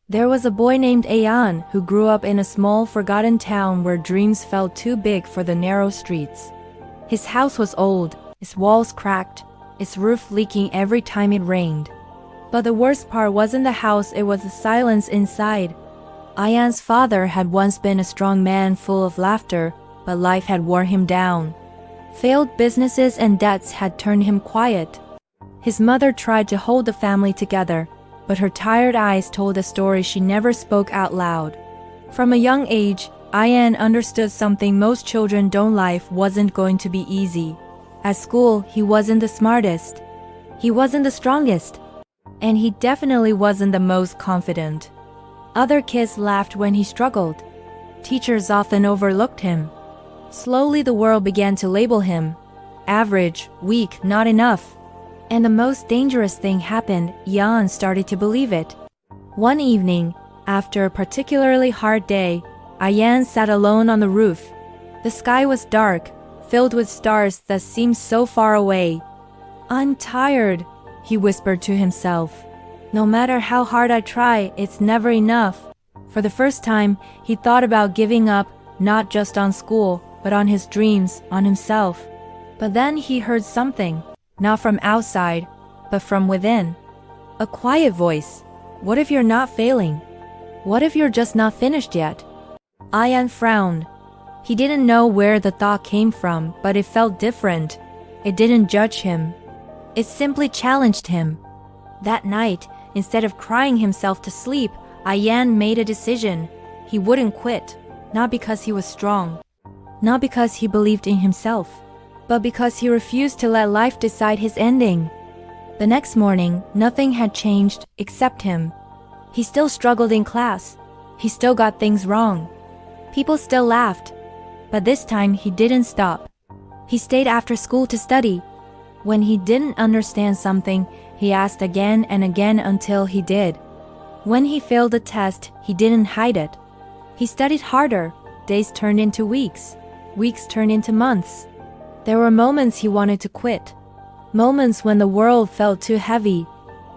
There was a boy named Ayan who grew up in a small, forgotten town where dreams felt too big for the narrow streets. His house was old, its walls cracked, its roof leaking every time it rained. But the worst part wasn't the house, it was the silence inside. Ayan's father had once been a strong man full of laughter, but life had worn him down. Failed businesses and debts had turned him quiet. His mother tried to hold the family together, but her tired eyes told a story she never spoke out loud. From a young age, Ayan understood something most children don't. Life wasn't going to be easy. At school, he wasn't the smartest. He wasn't the strongest. And he definitely wasn't the most confident. Other kids laughed when he struggled. Teachers often overlooked him. Slowly the world began to label him average, weak, not enough. And the most dangerous thing happened. Ayan started to believe it. One evening, after a particularly hard day, Ayan sat alone on the roof. The sky was dark, filled with stars that seemed so far away. "I'm tired," he whispered to himself. "No matter how hard I try, it's never enough." For the first time, he thought about giving up, not just on school, but on his dreams, on himself. But then he heard something. Not from outside, but from within. A quiet voice. "What if you're not failing? What if you're just not finished yet?" Ayan frowned. He didn't know where the thought came from, but it felt different. It didn't judge him. It simply challenged him. That night, instead of crying himself to sleep, Ayan made a decision. He wouldn't quit, not because he was strong, not because he believed in himself, but because he refused to let life decide his ending. The next morning, nothing had changed except him. He still struggled in class. He still got things wrong. People still laughed. But this time, he didn't stop. He stayed after school to study. When he didn't understand something, he asked again and again until he did. When he failed a test, he didn't hide it. He studied harder. Days turned into weeks. Weeks turned into months. There were moments he wanted to quit, moments when the world felt too heavy,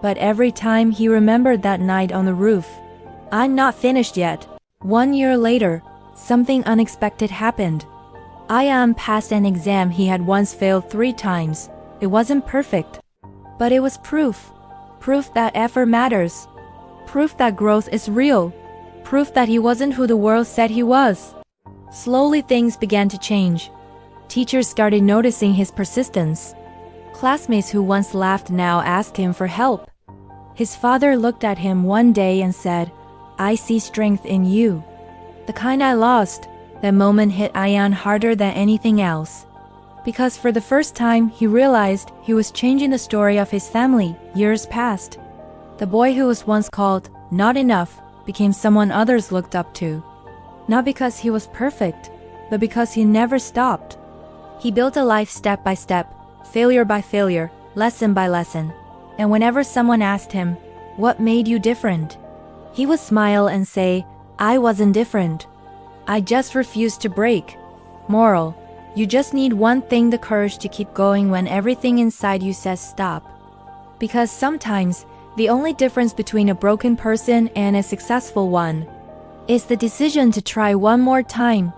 but every time he remembered that night on the roof. "I'm not finished yet." 1 year later, something unexpected happened. Ayan passed an exam he had once failed 3 times. It wasn't perfect, but it was proof. Proof that effort matters. Proof that growth is real. Proof that he wasn't who the world said he was. Slowly things began to change. Teachers started noticing his persistence. Classmates who once laughed now asked him for help. His father looked at him one day and said, "I see strength in you." The kind I lost. That moment hit Ayan harder than anything else. Because for the first time, he realized he was changing the story of his family. Years passed. The boy who was once called not enough became someone others looked up to. Not because he was perfect, but because he never stopped. He built a life step by step, failure by failure, lesson by lesson. And whenever someone asked him, "What made you different?" he would smile and say, "I wasn't different. I just refused to break." Moral: you just need one thing, the courage to keep going when everything inside you says stop. Because sometimes, the only difference between a broken person and a successful one is the decision to try one more time,